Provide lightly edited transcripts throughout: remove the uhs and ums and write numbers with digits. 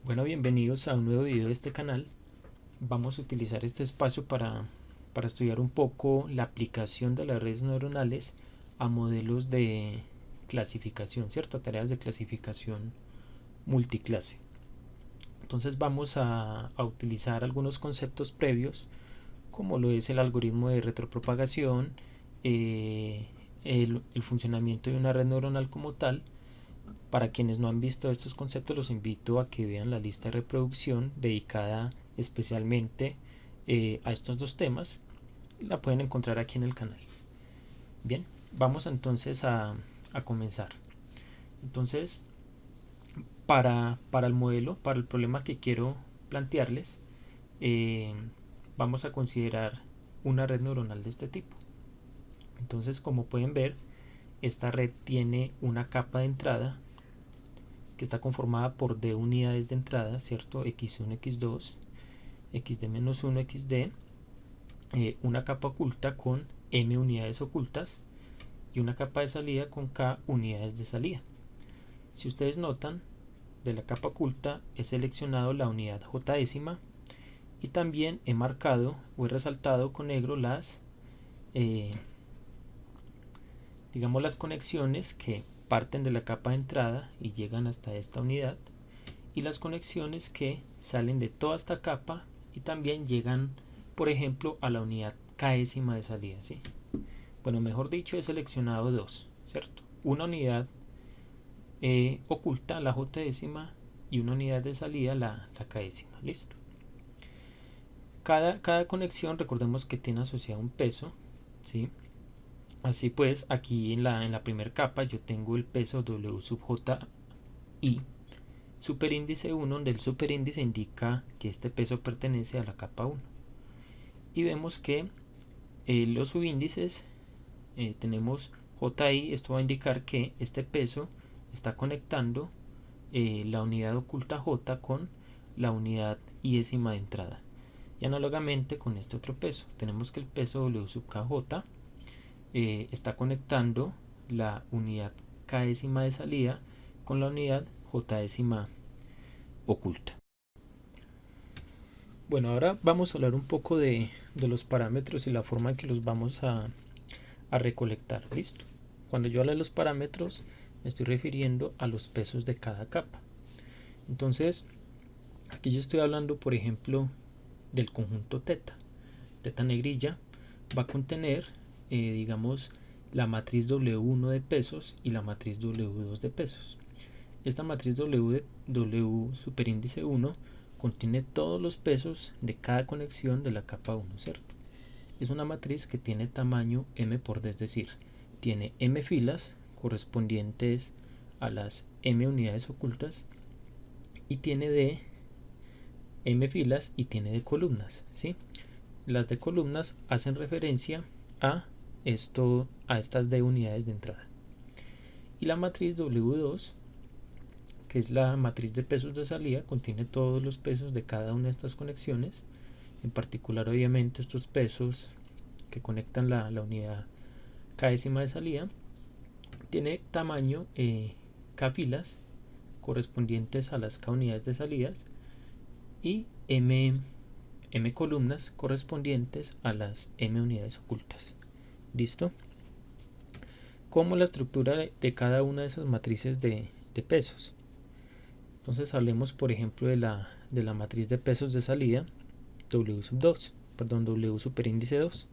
Bueno, bienvenidos a un nuevo video de este canal. Vamos a utilizar este espacio para estudiar un poco la aplicación de las redes neuronales a modelos de clasificación, ¿cierto? A tareas de clasificación multiclase. Entonces vamos a utilizar algunos conceptos previos, como lo es el algoritmo de retropropagación, el funcionamiento de una red neuronal como tal. Para quienes no han visto estos conceptos, los invito a que vean la lista de reproducción dedicada especialmente a estos dos temas. La pueden encontrar aquí en el canal. Bien, vamos entonces a comenzar. Entonces, para el modelo, para el problema que quiero plantearles, eh, vamos a considerar una red neuronal de este tipo. Entonces, como pueden ver, esta red tiene una capa de entrada que está conformada por D unidades de entrada, ¿cierto? X1, X2, XD-1, XD, una capa oculta con M unidades ocultas y una capa de salida con K unidades de salida. Si ustedes notan, de la capa oculta he seleccionado la unidad J décima y también he marcado o he resaltado con negro digamos las conexiones que parten de la capa de entrada y llegan hasta esta unidad, y las conexiones que salen de toda esta capa y también llegan, por ejemplo, a la unidad késima de salida, ¿sí? Bueno, mejor dicho, he seleccionado dos, ¿cierto? Una unidad oculta, la J décima, y una unidad de salida, la késima, ¿listo? Cada conexión, recordemos que tiene asociado un peso, ¿sí? Así pues, aquí en la primera capa yo tengo el peso W sub J I superíndice 1, donde el superíndice indica que este peso pertenece a la capa 1. Y vemos que los subíndices tenemos JI, esto va a indicar que este peso está conectando la unidad oculta J con la unidad iésima de entrada. Y análogamente con este otro peso, tenemos que el peso W sub KJ está conectando la unidad K décima de salida con la unidad J décima oculta. Bueno, ahora vamos a hablar un poco de los parámetros y la forma en que los vamos a recolectar. Listo. Cuando yo hablo de los parámetros, me estoy refiriendo a los pesos de cada capa. Entonces, aquí yo estoy hablando, por ejemplo, del conjunto teta. Teta negrilla va a contener, digamos, la matriz W1 de pesos y la matriz W2 de pesos. Esta matriz W superíndice 1 contiene todos los pesos de cada conexión de la capa 1, ¿cierto? Es una matriz que tiene tamaño M por D, es decir, tiene M filas correspondientes a las M unidades ocultas y tiene D M filas y tiene D columnas, ¿sí? Las D columnas hacen referencia a estas D unidades de entrada. Y la matriz W2, que es la matriz de pesos de salida, contiene todos los pesos de cada una de estas conexiones, en particular obviamente estos pesos que conectan la unidad K décima de salida. Tiene tamaño K filas correspondientes a las K unidades de salidas y M columnas correspondientes a las M unidades ocultas. ¿Listo? Como la estructura de cada una de esas matrices de pesos. Entonces hablemos, por ejemplo, de la matriz de pesos de salida W sub 2, perdón, W superíndice 2.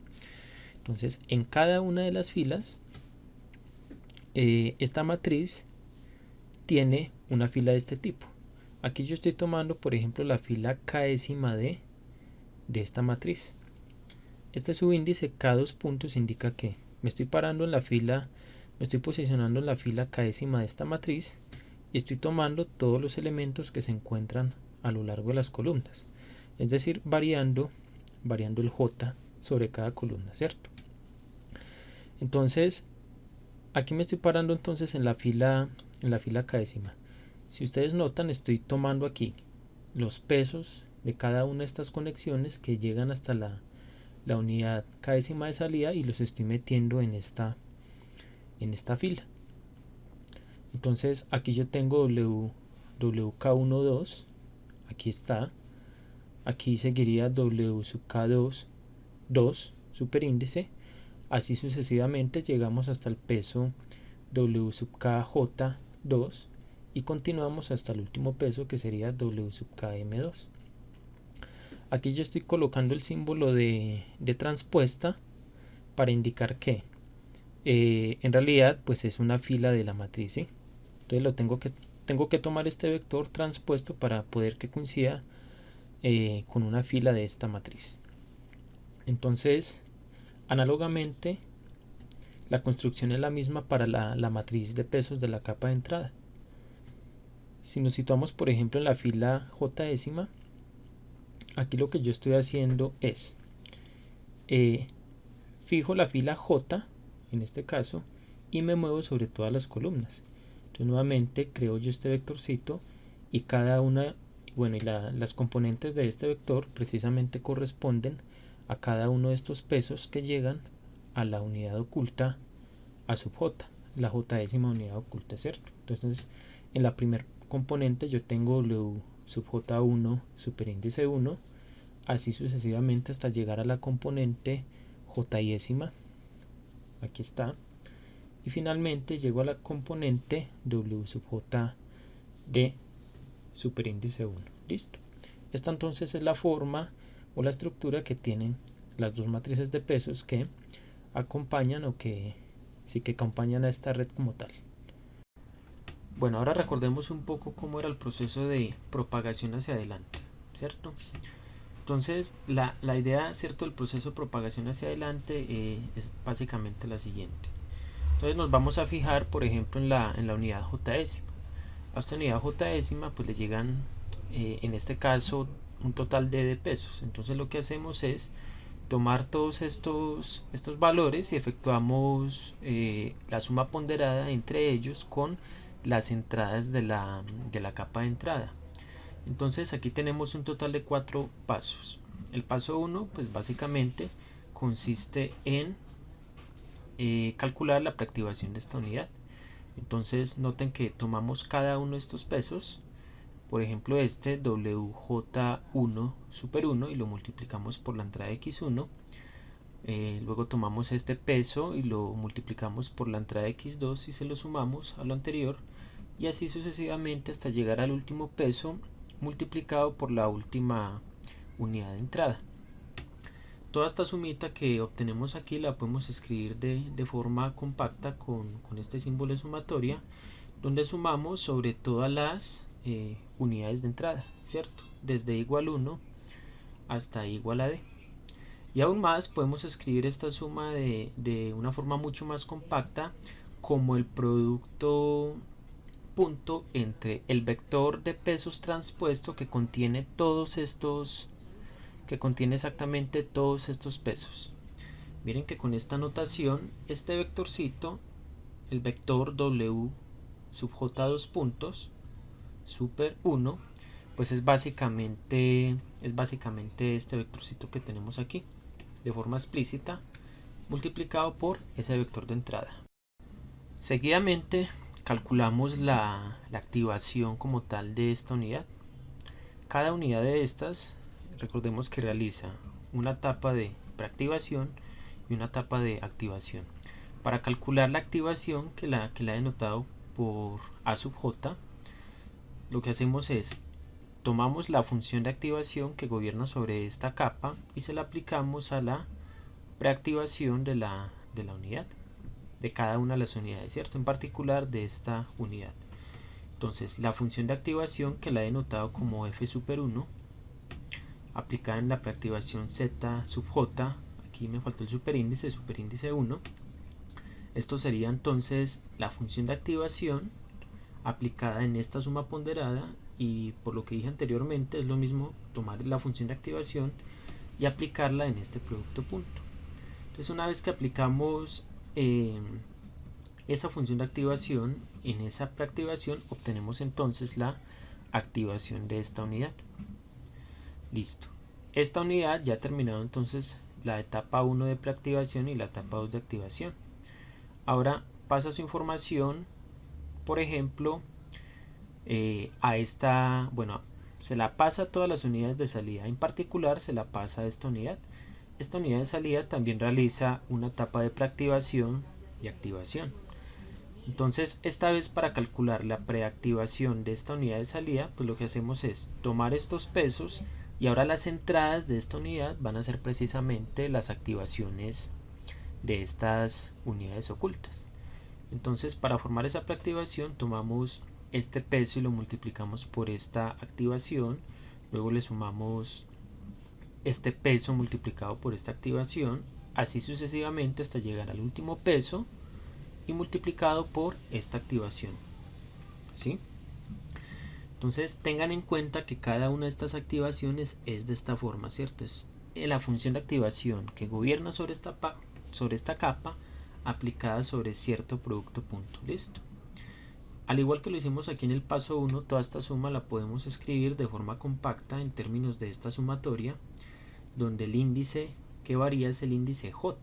Entonces, en cada una de las filas, esta matriz tiene una fila de este tipo. Aquí yo estoy tomando, por ejemplo, la fila K décima de esta matriz. Este subíndice K2 puntos indica que me estoy parando en la fila, me estoy posicionando en la fila K décima de esta matriz y estoy tomando todos los elementos que se encuentran a lo largo de las columnas, es decir, variando el J sobre cada columna, ¿cierto? Entonces, aquí me estoy parando entonces en la fila K décima. Si ustedes notan, estoy tomando aquí los pesos de cada una de estas conexiones que llegan hasta la unidad K décima de salida y los estoy metiendo en esta fila. Entonces aquí yo tengo WK12 aquí está. Aquí seguiría W sub K2, 2, superíndice. Así sucesivamente llegamos hasta el peso W sub KJ2 y continuamos hasta el último peso, que sería W sub KM2. Aquí yo estoy colocando el símbolo de transpuesta para indicar que en realidad pues es una fila de la matriz, ¿sí? Entonces tengo que tomar este vector transpuesto para poder que coincida con una fila de esta matriz. Entonces, análogamente, la construcción es la misma para la matriz de pesos de la capa de entrada. Si nos situamos, por ejemplo, en la fila J décima, aquí lo que yo estoy haciendo es fijo la fila J, en este caso, y me muevo sobre todas las columnas. Entonces, nuevamente creo yo este vectorcito y cada una, bueno, y las componentes de este vector precisamente corresponden a cada uno de estos pesos que llegan a la unidad oculta A sub j, la j décima unidad oculta, ¿cierto? Entonces, en la primera componente yo tengo W sub j1 superíndice 1, así sucesivamente hasta llegar a la componente j décima, aquí está, y finalmente llego a la componente W sub j de superíndice 1. Listo. Esta entonces es la forma o la estructura que tienen las dos matrices de pesos que acompañan o que sí que acompañan a esta red como tal. Bueno, ahora recordemos un poco cómo era el proceso de propagación hacia adelante, ¿cierto? Entonces, la idea, ¿cierto?, del proceso de propagación hacia adelante es básicamente la siguiente. Entonces nos vamos a fijar, por ejemplo, en la unidad j décima. A esta unidad j décima pues le llegan, en este caso, un total de pesos. Entonces lo que hacemos es tomar todos estos valores y efectuamos la suma ponderada entre ellos con las entradas de la capa de entrada. Entonces aquí tenemos un total de 4 pasos. El paso 1 pues básicamente consiste en calcular la preactivación de esta unidad. Entonces noten que tomamos cada uno de estos pesos, por ejemplo este WJ1 super 1, y lo multiplicamos por la entrada X1. Luego tomamos este peso y lo multiplicamos por la entrada X2 y se lo sumamos a lo anterior, y así sucesivamente hasta llegar al último peso multiplicado por la última unidad de entrada. Toda esta sumita que obtenemos aquí la podemos escribir de forma compacta con este símbolo de sumatoria, donde sumamos sobre todas las unidades de entrada, ¿cierto? Desde igual 1 hasta igual a d. Y aún más podemos escribir esta suma de una forma mucho más compacta como el producto punto entre el vector de pesos transpuesto que contiene exactamente todos estos pesos. Miren que con esta notación, este vectorcito, el vector W sub J2 puntos super 1, pues es básicamente este vectorcito que tenemos aquí, de forma explícita, multiplicado por ese vector de entrada. Seguidamente calculamos la activación como tal de esta unidad. Cada unidad de estas, recordemos que realiza una etapa de preactivación y una etapa de activación. Para calcular la activación, que la he denotado por A sub j, lo que hacemos es tomamos la función de activación que gobierna sobre esta capa y se la aplicamos a la preactivación de la unidad, de cada una de las unidades, ¿cierto? En particular de esta unidad. Entonces la función de activación, que la he denotado como f super 1, aplicada en la preactivación z sub j, aquí me faltó el superíndice 1, esto sería entonces la función de activación aplicada en esta suma ponderada, y por lo que dije anteriormente es lo mismo tomar la función de activación y aplicarla en este producto punto. Entonces una vez que aplicamos esa función de activación en esa preactivación, obtenemos entonces la activación de esta unidad. Listo. Esta unidad ya ha terminado entonces la etapa 1 de preactivación y la etapa 2 de activación. Ahora pasa su información, por ejemplo, se la pasa a todas las unidades de salida, en particular se la pasa a esta unidad. Esta unidad de salida también realiza una etapa de preactivación y activación. Entonces, esta vez para calcular la preactivación de esta unidad de salida, pues lo que hacemos es tomar estos pesos y ahora las entradas de esta unidad van a ser precisamente las activaciones de estas unidades ocultas. Entonces, para formar esa preactivación tomamos este peso y lo multiplicamos por esta activación, luego le sumamos este peso multiplicado por esta activación, así sucesivamente hasta llegar al último peso y multiplicado por esta activación, ¿sí? Entonces tengan en cuenta que cada una de estas activaciones es de esta forma, ¿cierto? Es la función de activación que gobierna sobre esta capa aplicada sobre cierto producto punto. ¿Listo? Al igual que lo hicimos aquí en el paso 1, toda esta suma la podemos escribir de forma compacta en términos de esta sumatoria, donde el índice que varía es el índice J,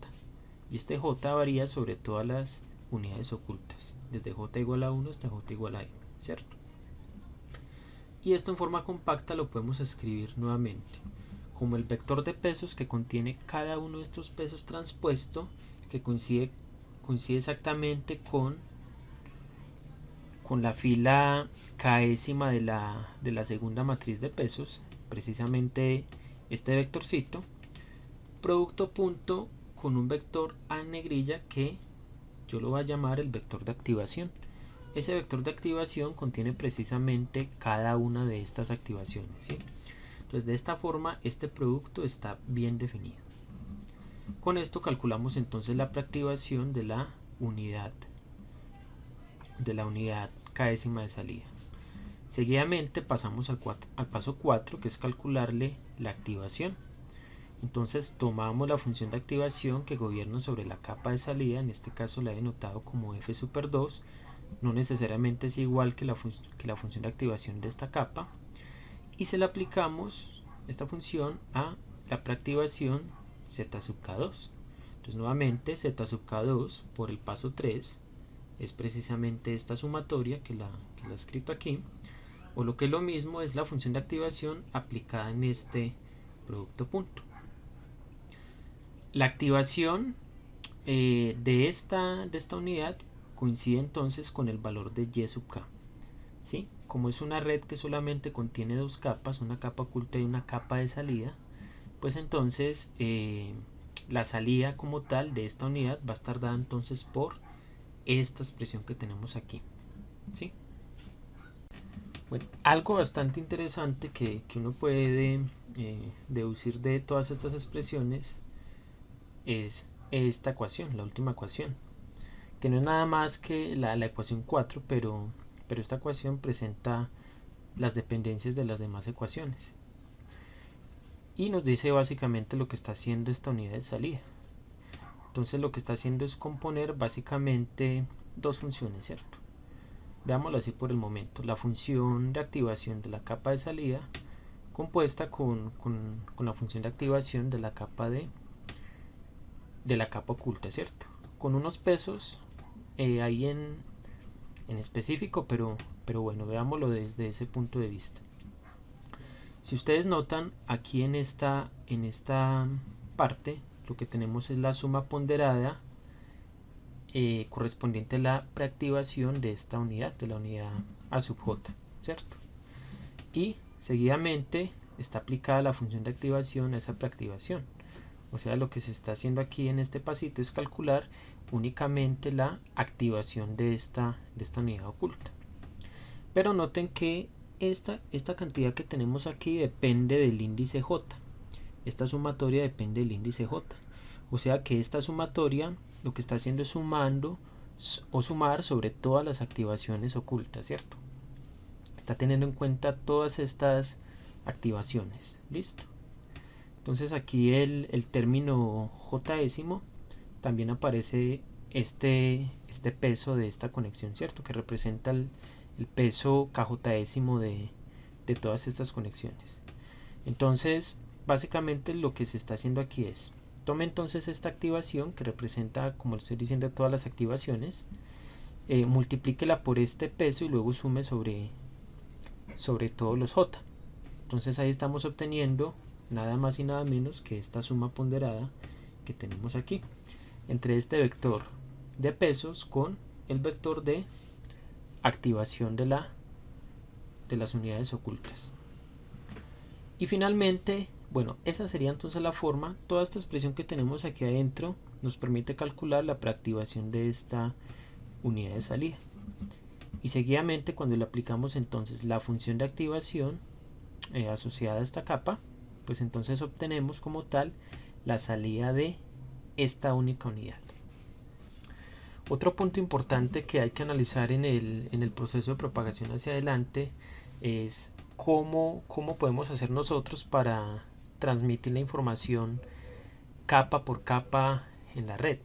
y este J varía sobre todas las unidades ocultas, desde J igual a 1 hasta J igual a n, ¿cierto? Y esto en forma compacta lo podemos escribir nuevamente como el vector de pesos que contiene cada uno de estos pesos transpuesto, que coincide exactamente con la fila késima de la segunda matriz de pesos, precisamente este vectorcito, producto punto con un vector a negrilla que yo lo voy a llamar el vector de activación. Ese vector de activación contiene precisamente cada una de estas activaciones, ¿sí? Entonces de esta forma este producto está bien definido. Con esto calculamos entonces la preactivación de la unidad késima de salida. Seguidamente pasamos al paso 4, que es calcularle la activación. Entonces tomamos la función de activación que gobierna sobre la capa de salida, en este caso la he denotado como f super 2, no necesariamente es igual que la función de activación de esta capa, y se le aplicamos esta función a la preactivación z sub k2. Entonces nuevamente z sub k2 por el paso 3 es precisamente esta sumatoria que la he escrito aquí, o lo que es lo mismo es la función de activación aplicada en este producto punto. La activación de esta unidad coincide entonces con el valor de y sub k, ¿sí? Como es una red que solamente contiene dos capas, una capa oculta y una capa de salida, pues entonces la salida como tal de esta unidad va a estar dada entonces por esta expresión que tenemos aquí, ¿sí? Bueno, algo bastante interesante que uno puede deducir de todas estas expresiones es esta ecuación, la última ecuación, que no es nada más que la ecuación 4, pero esta ecuación presenta las dependencias de las demás ecuaciones y nos dice básicamente lo que está haciendo esta unidad de salida. Entonces lo que está haciendo es componer básicamente dos funciones, ¿cierto? Veámoslo así por el momento. La función de activación de la capa de salida compuesta con la función de activación de la capa oculta, ¿cierto? Con unos pesos ahí en específico, pero bueno, veámoslo desde ese punto de vista. Si ustedes notan, aquí en esta parte lo que tenemos es la suma ponderada correspondiente a la preactivación de esta unidad, de la unidad a sub j, ¿cierto? Y seguidamente está aplicada la función de activación a esa preactivación. O sea, lo que se está haciendo aquí en este pasito es calcular únicamente la activación de esta unidad oculta. Pero noten que esta cantidad que tenemos aquí depende del índice J. Esta sumatoria depende del índice J. O sea que esta sumatoria lo que está haciendo es sumar sobre todas las activaciones ocultas, ¿cierto? Está teniendo en cuenta todas estas activaciones. ¿Listo? Entonces aquí el término j décimo también aparece este peso de esta conexión, ¿cierto? Que representa el peso kj décimo de todas estas conexiones. Entonces básicamente lo que se está haciendo aquí es tome entonces esta activación que representa, como le estoy diciendo, todas las activaciones, multiplíquela por este peso y luego sume sobre todos los j. Entonces ahí estamos obteniendo nada más y nada menos que esta suma ponderada que tenemos aquí entre este vector de pesos con el vector de activación de las unidades ocultas. Y finalmente, bueno, esa sería entonces la forma. Toda esta expresión que tenemos aquí adentro nos permite calcular la preactivación de esta unidad de salida. Y seguidamente, cuando le aplicamos entonces la función de activación asociada a esta capa, pues entonces obtenemos como tal la salida de esta única unidad. Otro punto importante que hay que analizar en el proceso de propagación hacia adelante es cómo podemos hacer nosotros para transmitir la información capa por capa en la red.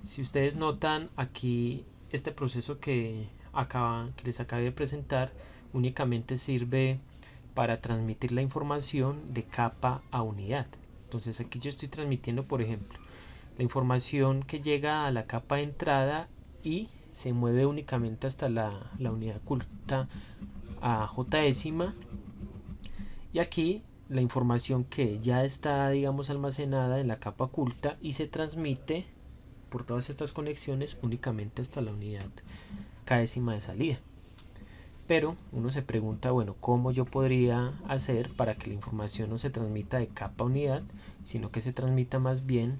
Si ustedes notan aquí, este proceso que les acabé de presentar únicamente sirve para transmitir la información de capa a unidad. Entonces aquí yo estoy transmitiendo, por ejemplo, la información que llega a la capa de entrada y se mueve únicamente hasta la unidad oculta a j décima, y aquí la información que ya está, digamos, almacenada en la capa oculta y se transmite por todas estas conexiones únicamente hasta la unidad k décima de salida. Pero uno se pregunta, bueno, ¿cómo yo podría hacer para que la información no se transmita de capa a unidad, sino que se transmita más bien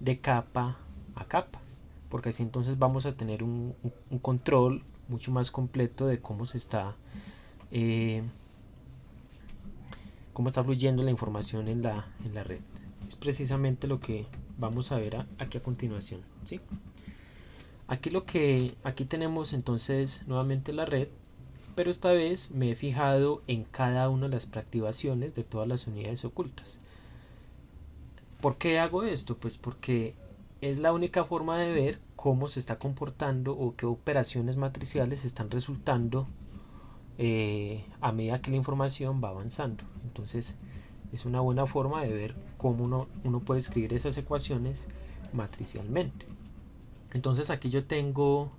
de capa a capa? Porque así entonces vamos a tener un control mucho más completo de cómo está fluyendo la información en la red. Es precisamente lo que vamos a ver aquí a continuación, ¿sí? Aquí tenemos entonces nuevamente la red, pero esta vez me he fijado en cada una de las preactivaciones de todas las unidades ocultas. ¿Por qué hago esto? Pues porque es la única forma de ver cómo se está comportando o qué operaciones matriciales están resultando a medida que la información va avanzando. Entonces es una buena forma de ver cómo uno puede escribir esas ecuaciones matricialmente. Entonces aquí yo tengo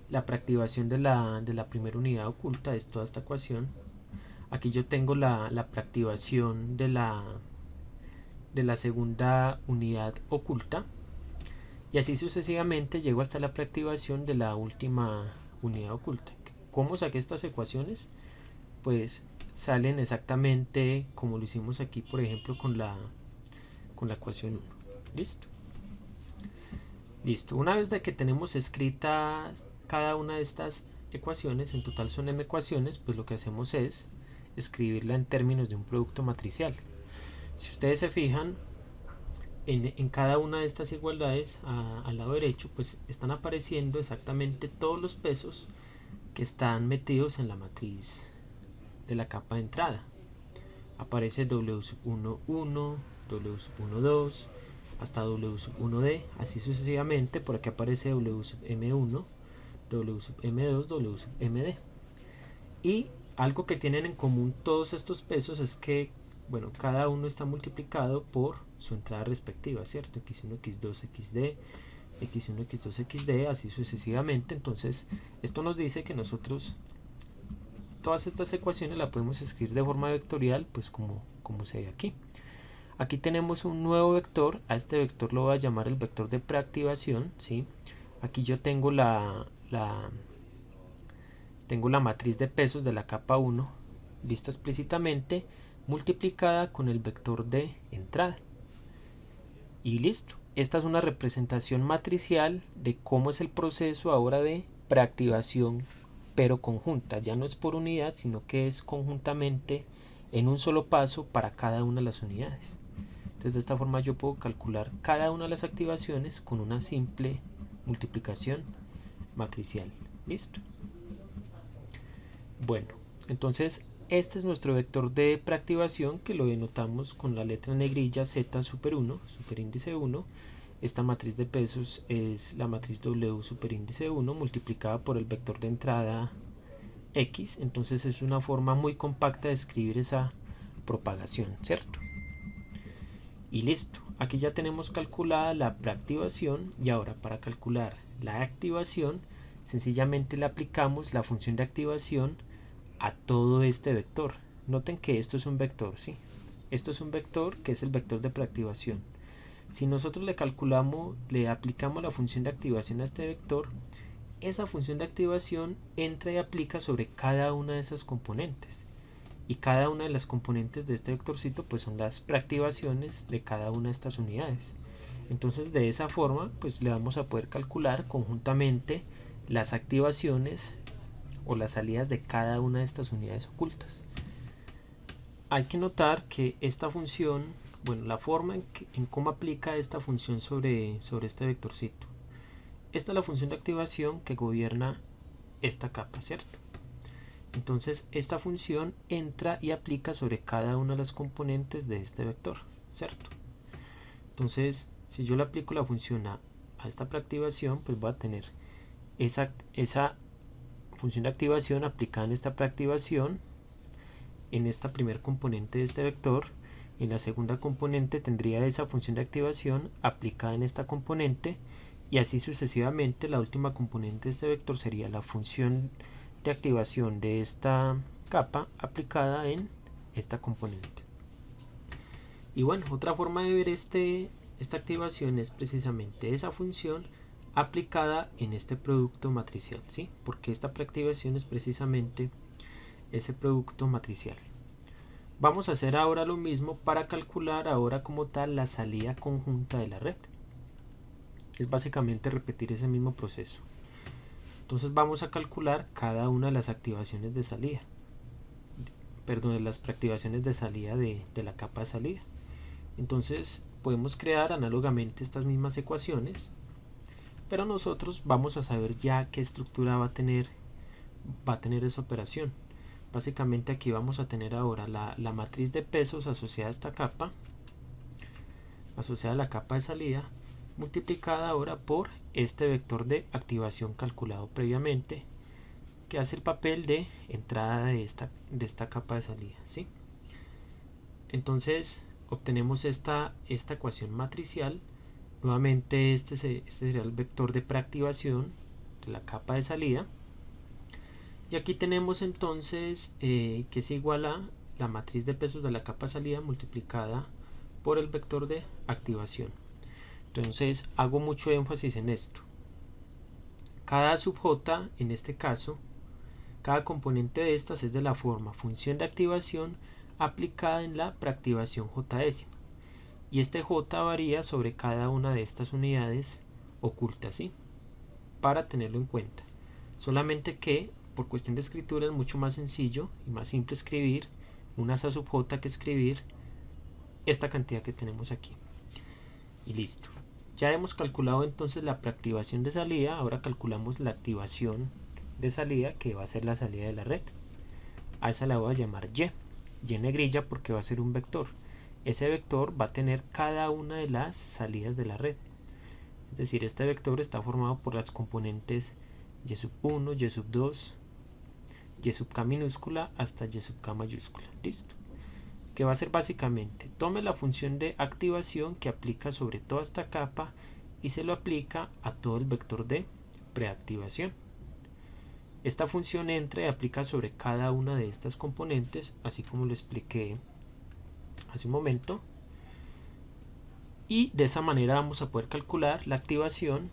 la preactivación de la primera unidad oculta, es toda esta ecuación. Aquí yo tengo la preactivación de la segunda unidad oculta, y así sucesivamente llego hasta la preactivación de la última unidad oculta. ¿Cómo saqué estas ecuaciones? Pues salen exactamente como lo hicimos aquí, por ejemplo, con la ecuación 1. Listo. Una vez de que tenemos escritas cada una de estas ecuaciones, en total son m ecuaciones, pues lo que hacemos es escribirla en términos de un producto matricial. Si ustedes se fijan, en cada una de estas igualdades al lado derecho, pues están apareciendo exactamente todos los pesos que están metidos en la matriz de la capa de entrada. Aparece W1, 1, W1, hasta W1D, así sucesivamente. Por aquí aparece WM1, WM2, WMD. Y algo que tienen en común todos estos pesos es que, bueno, cada uno está multiplicado por su entrada respectiva, ¿cierto? X1, X2, XD, X1, X2, XD, así sucesivamente. Entonces esto nos dice que nosotros todas estas ecuaciones las podemos escribir de forma vectorial, pues como se ve aquí. Aquí tenemos un nuevo vector. A este vector lo voy a llamar el vector de preactivación, ¿sí? Aquí yo tengo tengo la matriz de pesos de la capa 1 vista explícitamente, multiplicada con el vector de entrada. Y listo. Esta es una representación matricial de cómo es el proceso ahora de preactivación, pero conjunta. Ya no es por unidad, sino que es conjuntamente en un solo paso para cada una de las unidades. Entonces de esta forma yo puedo calcular cada una de las activaciones con una simple multiplicación matricial. Listo. Bueno, entonces este es nuestro vector de preactivación, que lo denotamos con la letra negrilla Z super1, superíndice 1. Esta matriz de pesos es la matriz W superíndice 1 multiplicada por el vector de entrada X. Entonces es una forma muy compacta de escribir esa propagación, ¿cierto? Y listo. Aquí ya tenemos calculada la preactivación, y ahora para calcular la activación sencillamente le aplicamos la función de activación a todo este vector. Noten que esto es un vector, ¿sí? Esto es un vector que es el vector de preactivación. Si nosotros le aplicamos la función de activación a este vector, esa función de activación entra y aplica sobre cada una de esas componentes. Y cada una de las componentes de este vectorcito pues son las preactivaciones de cada una de estas unidades. Entonces de esa forma pues le vamos a poder calcular conjuntamente las activaciones o las salidas de cada una de estas unidades ocultas. Hay que notar que esta función, bueno, la forma en cómo aplica esta función sobre este vectorcito. Esta es la función de activación que gobierna esta capa, ¿cierto? Entonces esta función entra y aplica sobre cada una de las componentes de este vector, ¿cierto? Entonces si yo le aplico la función a esta preactivación, pues voy a tener esa función de activación aplicada en esta preactivación en esta primer componente de este vector. En la segunda componente tendría esa función de activación aplicada en esta componente, y así sucesivamente. La última componente de este vector sería la función de activación de esta capa aplicada en esta componente. Y bueno, otra forma de ver esta activación es precisamente esa función aplicada en este producto matricial, ¿sí? Porque esta preactivación es precisamente ese producto matricial. Vamos a hacer ahora lo mismo para calcular ahora como tal la salida conjunta de la red. Es básicamente repetir ese mismo proceso. Entonces vamos a calcular cada una de las activaciones de salida, perdón, de las preactivaciones de salida de la capa de salida. Entonces podemos crear análogamente estas mismas ecuaciones, pero nosotros vamos a saber ya qué estructura va a tener esa operación. Básicamente aquí vamos a tener ahora la matriz de pesos asociada a esta capa, asociada a la capa de salida, multiplicada ahora por este vector de activación calculado previamente, que hace el papel de entrada de esta capa de salida, ¿sí? Entonces obtenemos esta ecuación matricial. Nuevamente este sería el vector de preactivación de la capa de salida. Y aquí tenemos entonces que es igual a la matriz de pesos de la capa de salida multiplicada por el vector de activación. Entonces hago mucho énfasis en esto. Cada sub j, en este caso, cada componente de estas es de la forma función de activación aplicada en la preactivación j décima. Y este j varía sobre cada una de estas unidades ocultas, ¿sí? Para tenerlo en cuenta. Solamente que por cuestión de escritura es mucho más sencillo y más simple escribir una sa sub j que escribir esta cantidad que tenemos aquí. Y listo. Ya hemos calculado entonces la preactivación de salida. Ahora calculamos la activación de salida, que va a ser la salida de la red. A esa la voy a llamar y negrilla porque va a ser un vector. Ese vector va a tener cada una de las salidas de la red. Es decir, este vector está formado por las componentes y sub 1, y sub 2, y sub k minúscula hasta y sub k mayúscula. Listo. Que va a ser básicamente, tome la función de activación que aplica sobre toda esta capa y se lo aplica a todo el vector de preactivación. Esta función entra y aplica sobre cada una de estas componentes, así como lo expliqué hace un momento. Y de esa manera vamos a poder calcular la activación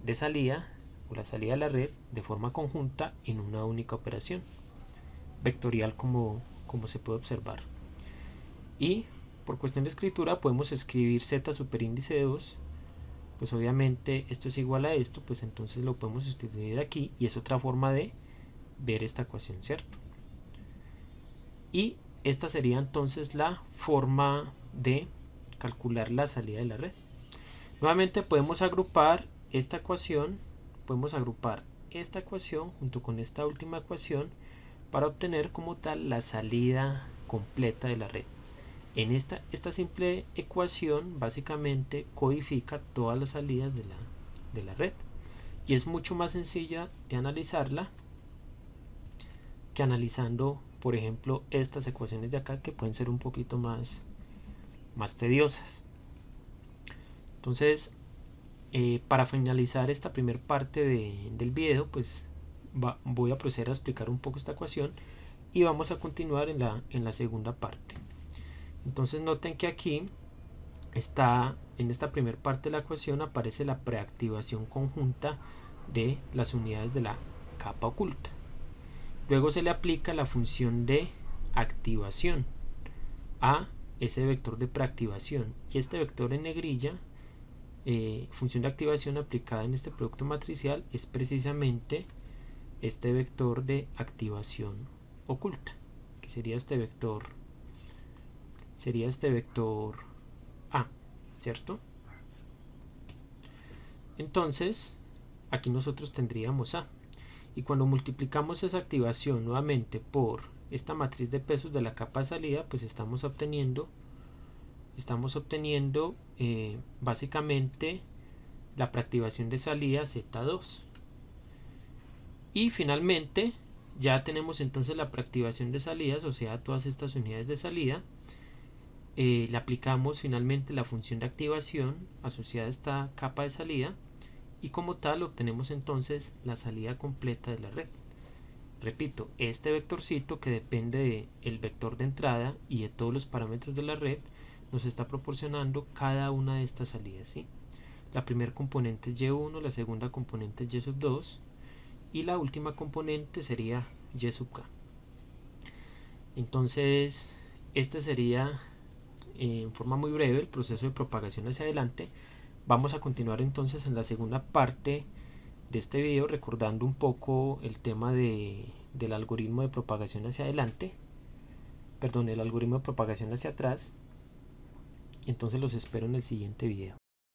de salida o la salida de la red de forma conjunta en una única operación vectorial, como se puede observar. Y por cuestión de escritura podemos escribir z superíndice de 2, pues obviamente esto es igual a esto, pues entonces lo podemos sustituir aquí y es otra forma de ver esta ecuación, ¿cierto? Y esta sería entonces la forma de calcular la salida de la red. Nuevamente podemos agrupar esta ecuación junto con esta última ecuación para obtener como tal la salida completa de la red. En esta simple ecuación básicamente codifica todas las salidas de la red y es mucho más sencilla de analizarla que analizando, por ejemplo, estas ecuaciones de acá, que pueden ser un poquito más tediosas. Entonces, para finalizar esta primera parte del video, pues voy a proceder a explicar un poco esta ecuación y vamos a continuar en la segunda parte. Entonces noten que aquí está, en esta primera parte de la ecuación aparece la preactivación conjunta de las unidades de la capa oculta. Luego se le aplica la función de activación a ese vector de preactivación, y este vector en negrilla, función de activación aplicada en este producto matricial, es precisamente este vector de activación oculta, que sería este vector A, ¿cierto? Entonces aquí nosotros tendríamos A, y cuando multiplicamos esa activación nuevamente por esta matriz de pesos de la capa de salida, pues estamos obteniendo básicamente la preactivación de salida Z2. Y finalmente ya tenemos entonces la preactivación de salida asociada a todas estas unidades de salida. Le aplicamos finalmente la función de activación asociada a esta capa de salida, y como tal obtenemos entonces la salida completa de la red. Repito, este vectorcito, que depende del vector de entrada y de todos los parámetros de la red, nos está proporcionando cada una de estas salidas, ¿sí? La primera componente es Y1, la segunda componente es Y sub 2 y la última componente sería Y sub K. Entonces este sería en forma muy breve el proceso de propagación hacia adelante. Vamos a continuar entonces en la segunda parte de este video recordando un poco el tema del algoritmo de propagación hacia adelante, perdón, el algoritmo de propagación hacia atrás. Entonces los espero en el siguiente video.